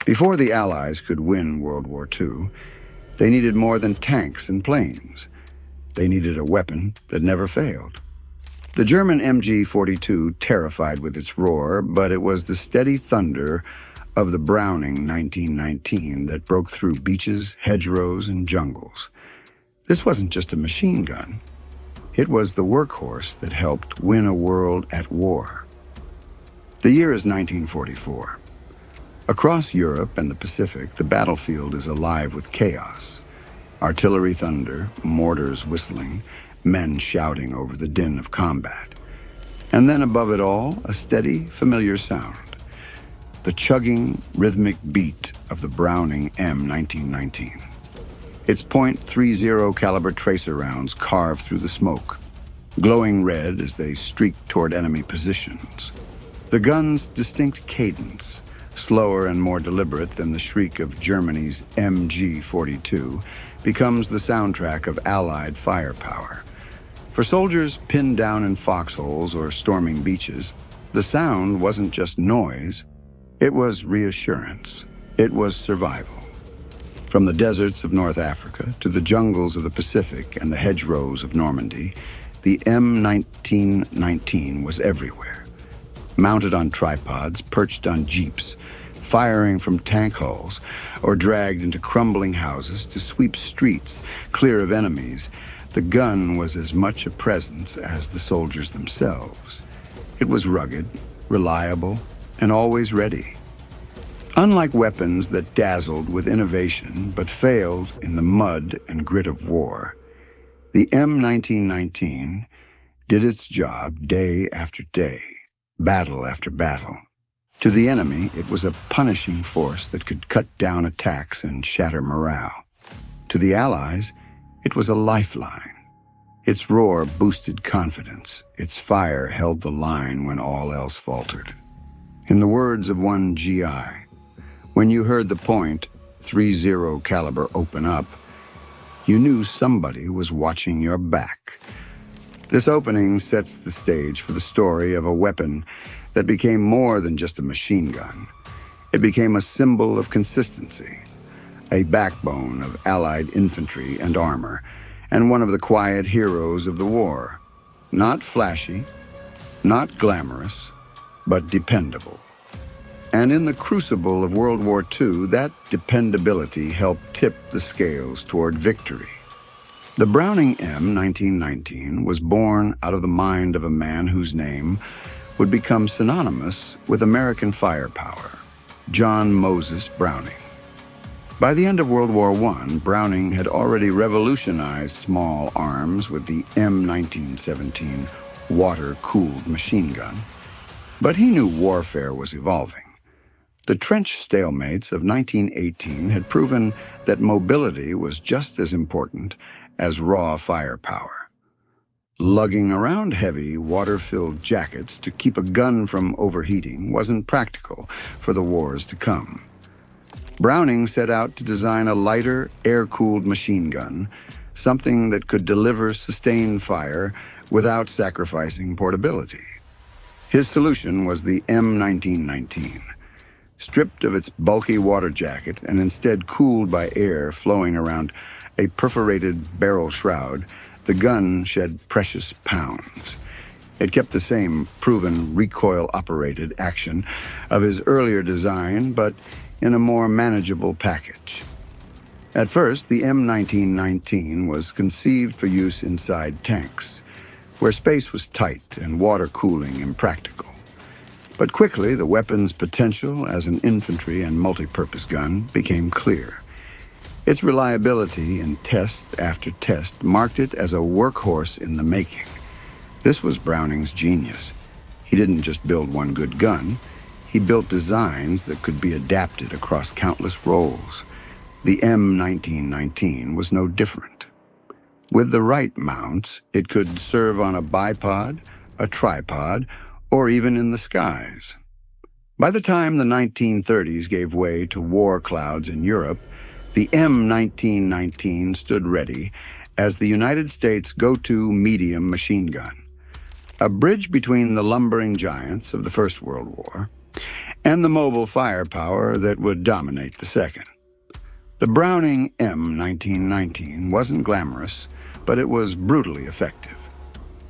Before the Allies could win World War II, they needed more than tanks and planes. They needed a weapon that never failed. The German MG-42 terrified with its roar, but it was the steady thunder of the Browning 1919 that broke through beaches, hedgerows, and jungles. This wasn't just a machine gun. It was the workhorse that helped win a world at war. The year is 1944. Across Europe and the Pacific, the battlefield is alive with chaos. Artillery thunder, mortars whistling, men shouting over the din of combat. And then above it all, a steady, familiar sound. The chugging, rhythmic beat of the Browning M1919. Its .30 caliber tracer rounds carve through the smoke, glowing red as they streak toward enemy positions. The gun's distinct cadence, slower and more deliberate than the shriek of Germany's MG-42, becomes the soundtrack of Allied firepower. For soldiers pinned down in foxholes or storming beaches, the sound wasn't just noise, it was reassurance. It was survival. From the deserts of North Africa to the jungles of the Pacific and the hedgerows of Normandy, the M1919 was everywhere. Mounted on tripods, perched on jeeps, firing from tank hulls, or dragged into crumbling houses to sweep streets clear of enemies, the gun was as much a presence as the soldiers themselves. It was rugged, reliable, and always ready. Unlike weapons that dazzled with innovation but failed in the mud and grit of war, the M1919 did its job day after day, battle after battle. To the enemy, it was a punishing force that could cut down attacks and shatter morale. To the Allies, it was a lifeline. Its roar boosted confidence. Its fire held the line when all else faltered. In the words of one GI, when you heard the .30 caliber open up, you knew somebody was watching your back. This opening sets the stage for the story of a weapon that became more than just a machine gun. It became a symbol of consistency, a backbone of Allied infantry and armor, and one of the quiet heroes of the war. Not flashy, not glamorous, but dependable. And in the crucible of World War II, that dependability helped tip the scales toward victory. The Browning M1919 was born out of the mind of a man whose name would become synonymous with American firepower, John Moses Browning. By the end of World War I, Browning had already revolutionized small arms with the M1917 water-cooled machine gun. But he knew warfare was evolving. The trench stalemates of 1918 had proven that mobility was just as important as raw firepower. Lugging around heavy, water-filled jackets to keep a gun from overheating wasn't practical for the wars to come. Browning set out to design a lighter, air-cooled machine gun, something that could deliver sustained fire without sacrificing portability. His solution was the M1919. Stripped of its bulky water jacket and instead cooled by air flowing around a perforated barrel shroud, the gun shed precious pounds. It kept the same proven recoil-operated action of his earlier design, but in a more manageable package. At first, the M1919 was conceived for use inside tanks, where space was tight and water cooling impractical. But quickly, the weapon's potential as an infantry and multi-purpose gun became clear. Its reliability in test after test marked it as a workhorse in the making. This was Browning's genius. He didn't just build one good gun, he built designs that could be adapted across countless roles. The M1919 was no different. With the right mounts, it could serve on a bipod, a tripod, or even in the skies. By the time the 1930s gave way to war clouds in Europe, the M1919 stood ready as the United States' go-to medium machine gun, a bridge between the lumbering giants of the First World War and the mobile firepower that would dominate the second. The Browning M1919 wasn't glamorous, but it was brutally effective.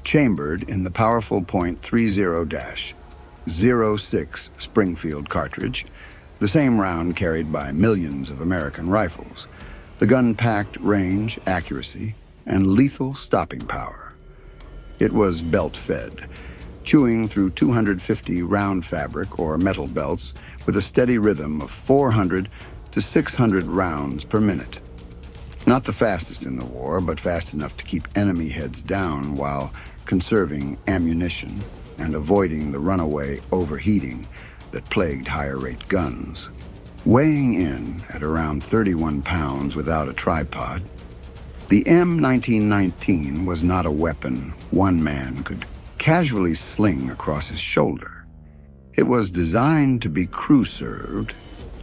Chambered in the powerful .30-06 Springfield cartridge, the same round carried by millions of American rifles, the gun packed range, accuracy, and lethal stopping power. It was belt-fed, chewing through 250 round fabric or metal belts with a steady rhythm of 400 to 600 rounds per minute. Not the fastest in the war, but fast enough to keep enemy heads down while conserving ammunition and avoiding the runaway overheating that plagued higher-rate guns. Weighing in at around 31 pounds without a tripod, the M1919 was not a weapon one man could casually sling across his shoulder. It was designed to be crew-served,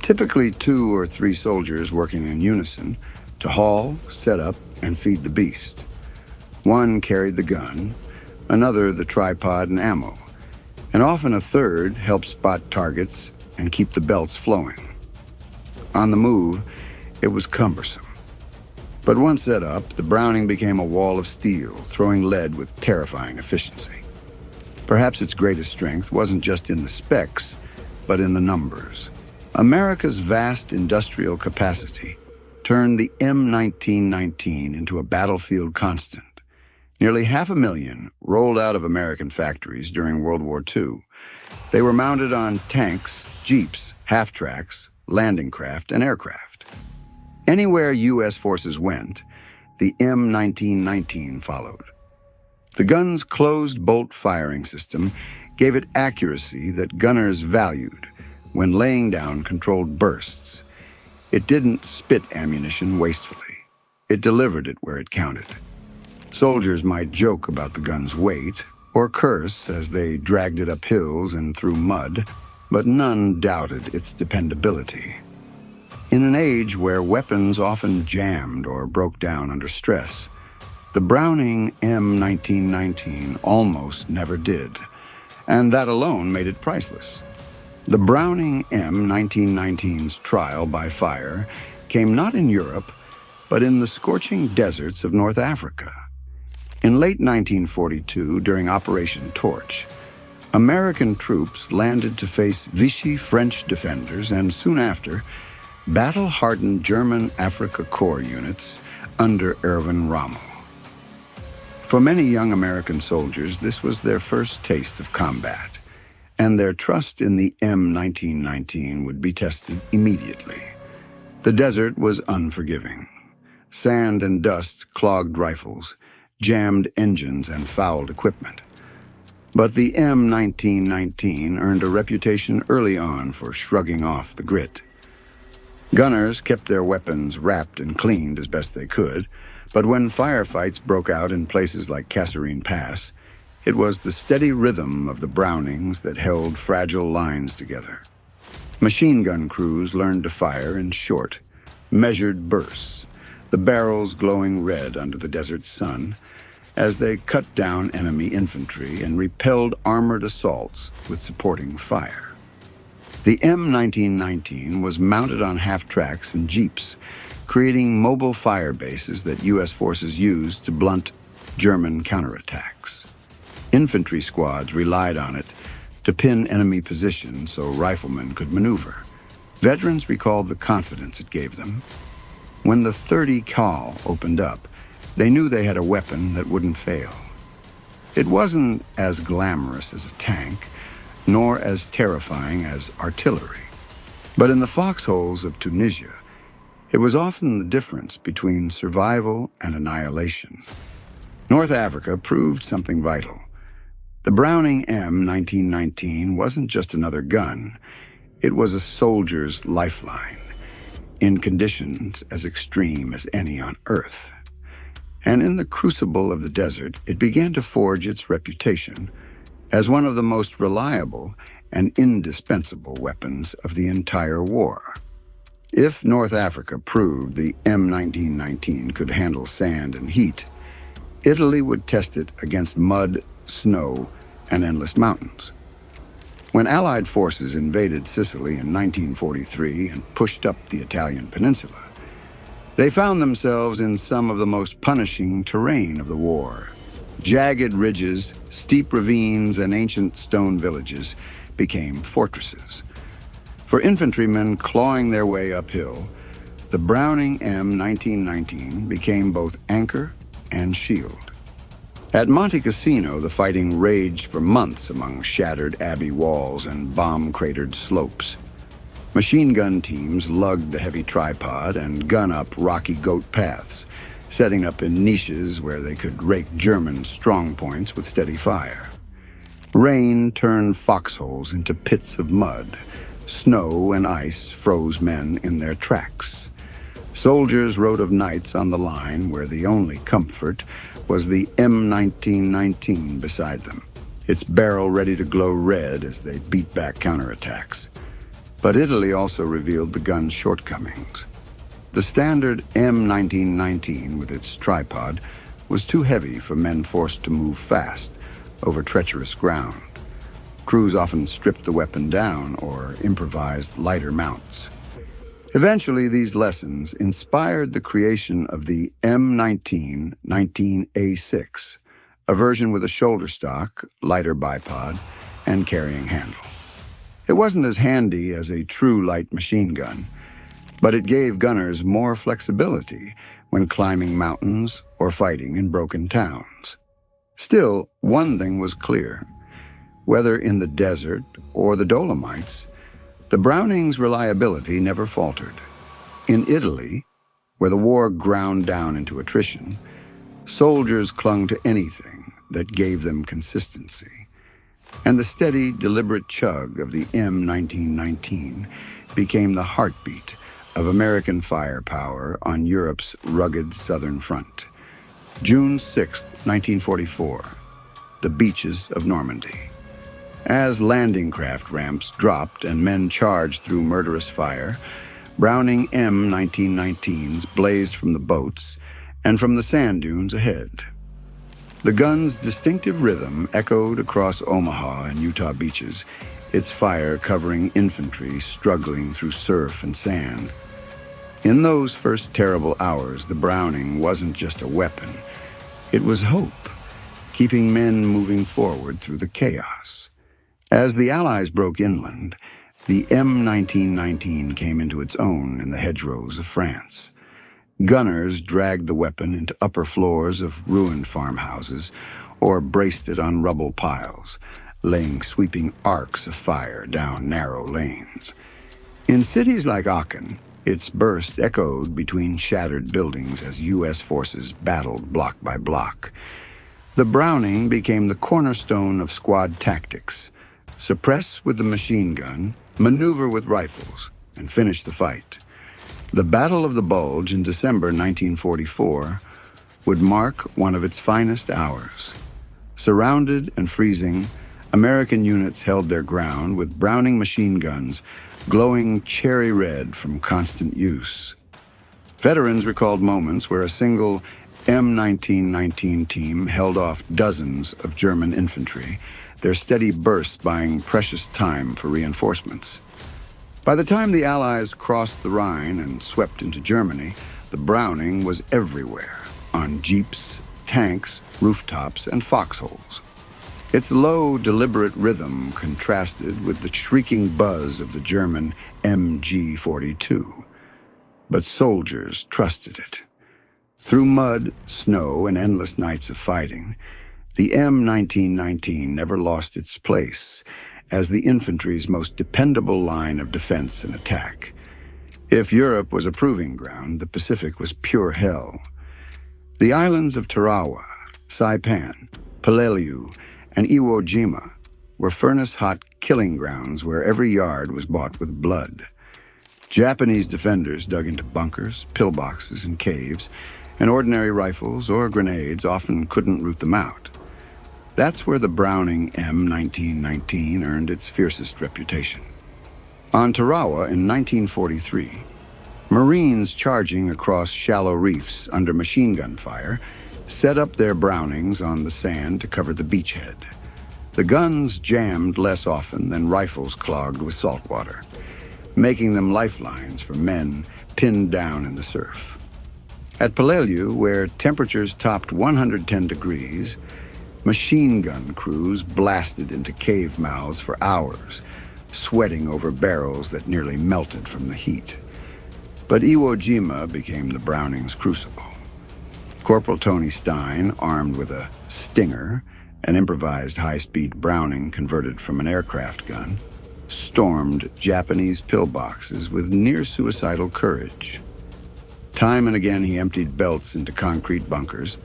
typically 2 or 3 soldiers working in unison, to haul, set up, and feed the beast. One carried the gun, another the tripod and ammo, and often a third helped spot targets and keep the belts flowing. On the move, it was cumbersome. But once set up, the Browning became a wall of steel, throwing lead with terrifying efficiency. Perhaps its greatest strength wasn't just in the specs, but in the numbers. America's vast industrial capacity turned the M1919 into a battlefield constant. Nearly 500,000 rolled out of American factories during World War II. They were mounted on tanks, jeeps, half-tracks, landing craft, and aircraft. Anywhere U.S. forces went, the M1919 followed. The gun's closed-bolt firing system gave it accuracy that gunners valued when laying down controlled bursts. It didn't spit ammunition wastefully. It delivered it where it counted. Soldiers might joke about the gun's weight or curse as they dragged it up hills and through mud, but none doubted its dependability. In an age where weapons often jammed or broke down under stress, the Browning M1919 almost never did, and that alone made it priceless. The Browning M1919's trial by fire came not in Europe, but in the scorching deserts of North Africa. In late 1942, during Operation Torch, American troops landed to face Vichy French defenders and soon after, battle-hardened German Afrika Korps units under Erwin Rommel. For many young American soldiers, this was their first taste of combat, and their trust in the M1919 would be tested immediately. The desert was unforgiving. Sand and dust clogged rifles, jammed engines, and fouled equipment. But the M1919 earned a reputation early on for shrugging off the grit. Gunners kept their weapons wrapped and cleaned as best they could, but when firefights broke out in places like Kasserine Pass, it was the steady rhythm of the Brownings that held fragile lines together. Machine gun crews learned to fire in short, measured bursts, the barrels glowing red under the desert sun, as they cut down enemy infantry and repelled armored assaults with supporting fire. The M1919 was mounted on half-tracks and jeeps, creating mobile fire bases that U.S. forces used to blunt German counterattacks. Infantry squads relied on it to pin enemy positions so riflemen could maneuver. Veterans recalled the confidence it gave them. When the 30 cal opened up, they knew they had a weapon that wouldn't fail. It wasn't as glamorous as a tank, nor as terrifying as artillery. But in the foxholes of Tunisia, it was often the difference between survival and annihilation. North Africa proved something vital. The Browning M1919 wasn't just another gun. It was a soldier's lifeline, in conditions as extreme as any on Earth. And in the crucible of the desert, it began to forge its reputation as one of the most reliable and indispensable weapons of the entire war. If North Africa proved the M1919 could handle sand and heat, Italy would test it against mud, snow, and endless mountains. When Allied forces invaded Sicily in 1943 and pushed up the Italian peninsula, they found themselves in some of the most punishing terrain of the war. Jagged ridges, steep ravines, and ancient stone villages became fortresses. For infantrymen clawing their way uphill, the Browning M1919 became both anchor and shield. At Monte Cassino, the fighting raged for months among shattered abbey walls and bomb-cratered slopes. Machine gun teams lugged the heavy tripod and gun up rocky goat paths, setting up in niches where they could rake German strongpoints with steady fire. Rain turned foxholes into pits of mud. Snow and ice froze men in their tracks. Soldiers wrote of nights on the line where the only comfort was the M1919 beside them, its barrel ready to glow red as they beat back counterattacks. But Italy also revealed the gun's shortcomings. The standard M1919 with its tripod was too heavy for men forced to move fast over treacherous ground. Crews often stripped the weapon down or improvised lighter mounts. Eventually, these lessons inspired the creation of the M1919A6, a version with a shoulder stock, lighter bipod, and carrying handle. It wasn't as handy as a true light machine gun, but it gave gunners more flexibility when climbing mountains or fighting in broken towns. Still, one thing was clear. Whether in the desert or the Dolomites, the Browning's reliability never faltered. In Italy, where the war ground down into attrition, soldiers clung to anything that gave them consistency. And the steady, deliberate chug of the M1919 became the heartbeat of American firepower on Europe's rugged southern front. June 6, 1944, the beaches of Normandy. As landing craft ramps dropped and men charged through murderous fire, Browning M1919s blazed from the boats and from the sand dunes ahead. The gun's distinctive rhythm echoed across Omaha and Utah beaches, its fire covering infantry struggling through surf and sand. In those first terrible hours, the Browning wasn't just a weapon. It was hope, keeping men moving forward through the chaos. As the Allies broke inland, the M1919 came into its own in the hedgerows of France. Gunners dragged the weapon into upper floors of ruined farmhouses or braced it on rubble piles, laying sweeping arcs of fire down narrow lanes. In cities like Aachen, its burst echoed between shattered buildings as U.S. forces battled block by block. The Browning became the cornerstone of squad tactics. Suppress with the machine gun, maneuver with rifles, and finish the fight. The Battle of the Bulge in December 1944 would mark one of its finest hours. Surrounded and freezing, American units held their ground with Browning machine guns glowing cherry red from constant use. Veterans recalled moments where a single M1919 team held off dozens of German infantry, their steady bursts buying precious time for reinforcements. By the time the Allies crossed the Rhine and swept into Germany, the Browning was everywhere, on jeeps, tanks, rooftops, and foxholes. Its low, deliberate rhythm contrasted with the shrieking buzz of the German MG-42. But soldiers trusted it. Through mud, snow, and endless nights of fighting, the M1919 never lost its place as the infantry's most dependable line of defense and attack. If Europe was a proving ground, the Pacific was pure hell. The islands of Tarawa, Saipan, Peleliu, and Iwo Jima were furnace-hot killing grounds where every yard was bought with blood. Japanese defenders dug into bunkers, pillboxes, and caves, and ordinary rifles or grenades often couldn't root them out. That's where the Browning M1919 earned its fiercest reputation. On Tarawa in 1943, Marines charging across shallow reefs under machine gun fire set up their Brownings on the sand to cover the beachhead. The guns jammed less often than rifles clogged with salt water, making them lifelines for men pinned down in the surf. At Peleliu, where temperatures topped 110 degrees, machine gun crews blasted into cave mouths for hours, sweating over barrels that nearly melted from the heat. But Iwo Jima became the Browning's crucible. Corporal Tony Stein, armed with a Stinger, an improvised high-speed Browning converted from an aircraft gun, stormed Japanese pillboxes with near-suicidal courage. Time and again he emptied belts into concrete bunkers,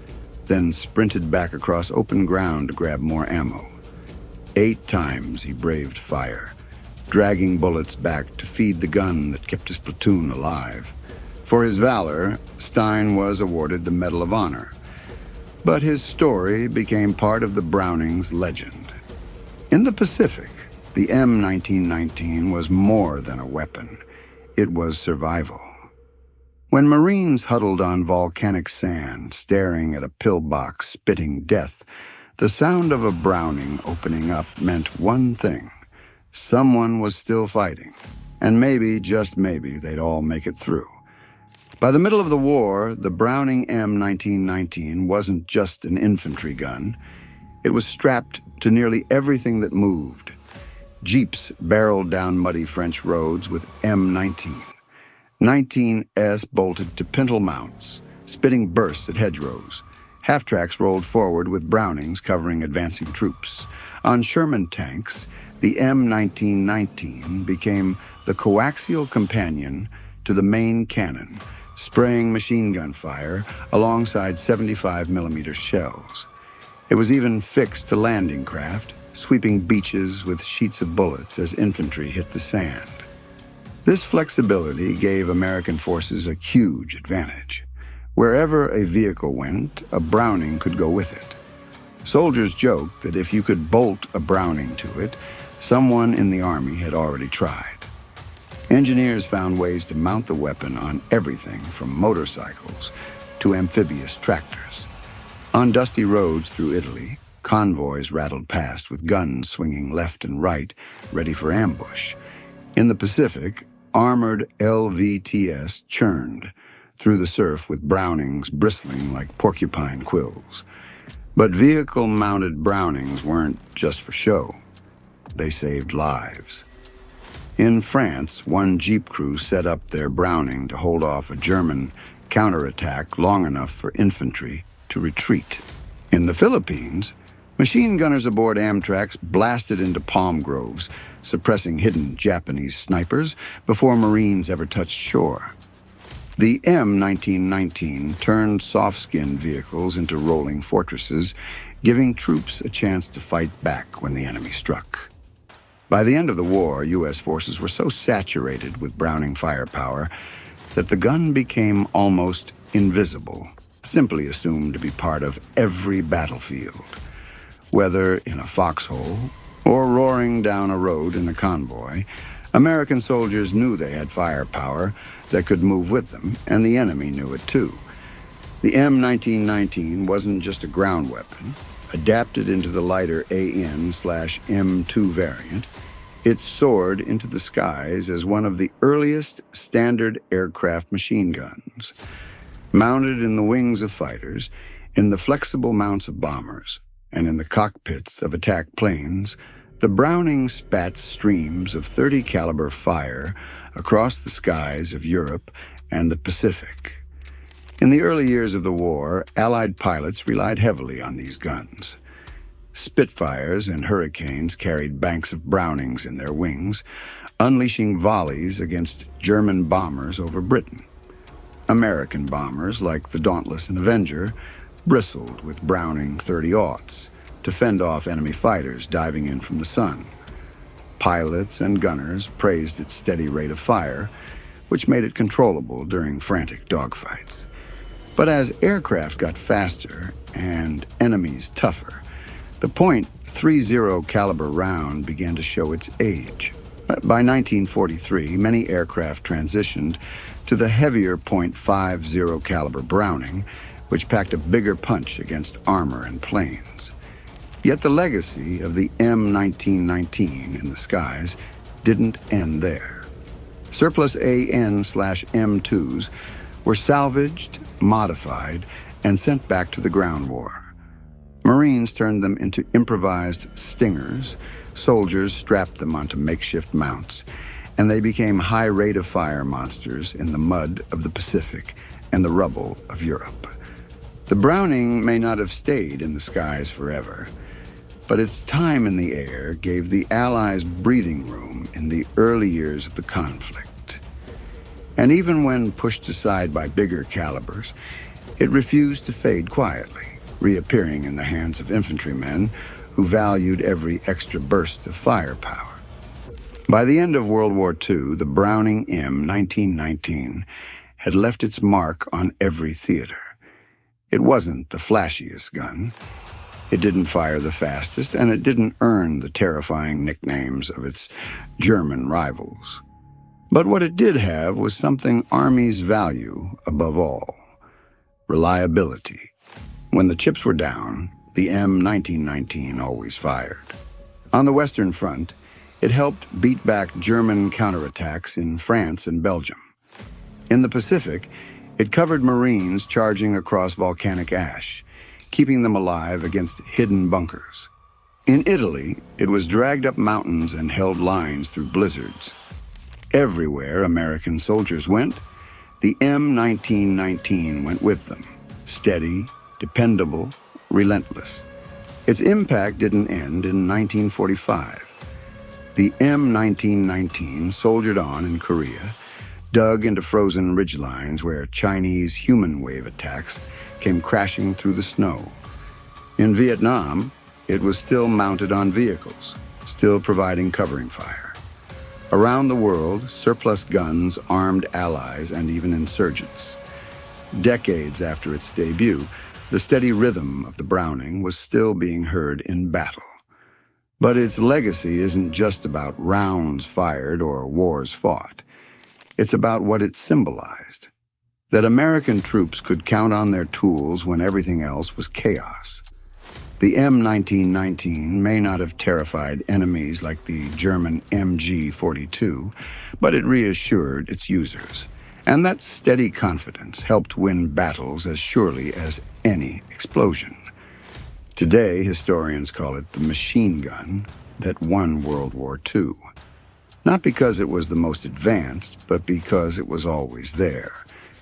then sprinted back across open ground to grab more ammo. 8 times he braved fire, dragging bullets back to feed the gun that kept his platoon alive. For his valor, Stein was awarded the Medal of Honor, but his story became part of the Browning's legend. In the Pacific, the M1919 was more than a weapon. It was survival. When Marines huddled on volcanic sand, staring at a pillbox spitting death, the sound of a Browning opening up meant one thing. Someone was still fighting, and maybe, just maybe, they'd all make it through. By the middle of the war, the Browning M1919 wasn't just an infantry gun. It was strapped to nearly everything that moved. Jeeps barreled down muddy French roads with M19. 19S bolted to pintle mounts, spitting bursts at hedgerows. Half-tracks rolled forward with Brownings covering advancing troops. On Sherman tanks, the M1919 became the coaxial companion to the main cannon, spraying machine gun fire alongside 75mm shells. It was even fixed to landing craft, sweeping beaches with sheets of bullets as infantry hit the sand. This flexibility gave American forces a huge advantage. Wherever a vehicle went, a Browning could go with it. Soldiers joked that if you could bolt a Browning to it, someone in the Army had already tried. Engineers found ways to mount the weapon on everything from motorcycles to amphibious tractors. On dusty roads through Italy, convoys rattled past with guns swinging left and right, ready for ambush. In the Pacific, armored LVTS churned through the surf with Brownings bristling like porcupine quills. But vehicle-mounted Brownings weren't just for show. They saved lives. In France, one jeep crew set up their Browning to hold off a German counterattack long enough for infantry to retreat. In the Philippines, machine gunners aboard Amtraks blasted into palm groves, suppressing hidden Japanese snipers before Marines ever touched shore. The M1919 turned soft-skinned vehicles into rolling fortresses, giving troops a chance to fight back when the enemy struck. By the end of the war, U.S. forces were so saturated with Browning firepower that the gun became almost invisible, simply assumed to be part of every battlefield. Whether in a foxhole or roaring down a road in a convoy, American soldiers knew they had firepower that could move with them, and the enemy knew it too. The M1919 wasn't just a ground weapon. Adapted into the lighter AN/M2 variant, it soared into the skies as one of the earliest standard aircraft machine guns. Mounted in the wings of fighters, in the flexible mounts of bombers, and in the cockpits of attack planes, the Browning spat streams of .30 caliber fire across the skies of Europe and the Pacific. In the early years of the war, Allied pilots relied heavily on these guns. Spitfires and Hurricanes carried banks of Brownings in their wings, unleashing volleys against German bombers over Britain. American bombers, like the Dauntless and Avenger, bristled with Browning 30-aughts to fend off enemy fighters diving in from the sun. Pilots and gunners praised its steady rate of fire, which made it controllable during frantic dogfights. But as aircraft got faster and enemies tougher, the .30 caliber round began to show its age. By 1943, many aircraft transitioned to the heavier .50 caliber Browning, which packed a bigger punch against armor and planes. Yet the legacy of the M1919 in the skies didn't end there. Surplus AN/M2s were salvaged, modified, and sent back to the ground war. Marines turned them into improvised stingers, soldiers strapped them onto makeshift mounts, and they became high rate-of-fire monsters in the mud of the Pacific and the rubble of Europe. The Browning may not have stayed in the skies forever, but its time in the air gave the Allies breathing room in the early years of the conflict. And even when pushed aside by bigger calibers, it refused to fade quietly, reappearing in the hands of infantrymen who valued every extra burst of firepower. By the end of World War II, the Browning M1919 had left its mark on every theater. It wasn't the flashiest gun. It didn't fire the fastest, and it didn't earn the terrifying nicknames of its German rivals. But what it did have was something armies value above all: reliability. When the chips were down, the M1919 always fired. On the Western Front, it helped beat back German counterattacks in France and Belgium. In the Pacific, it covered Marines charging across volcanic ash, keeping them alive against hidden bunkers. In Italy, it was dragged up mountains and held lines through blizzards. Everywhere American soldiers went, the M1919 went with them, steady, dependable, relentless. Its impact didn't end in 1945. The M1919 soldiered on in Korea, dug into frozen ridgelines where Chinese human wave attacks came crashing through the snow. In Vietnam, it was still mounted on vehicles, still providing covering fire. Around the world, surplus guns armed allies and even insurgents. Decades after its debut, the steady rhythm of the Browning was still being heard in battle. But its legacy isn't just about rounds fired or wars fought. It's about what it symbolized: that American troops could count on their tools when everything else was chaos. The M1919 may not have terrified enemies like the German MG-42, but it reassured its users. And that steady confidence helped win battles as surely as any explosion. Today, historians call it the machine gun that won World War II. Not because it was the most advanced, but because it was always there,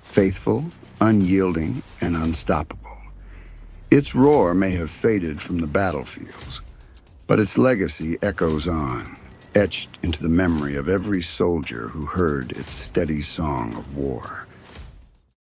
faithful, unyielding, and unstoppable. Its roar may have faded from the battlefields, but its legacy echoes on, etched into the memory of every soldier who heard its steady song of war.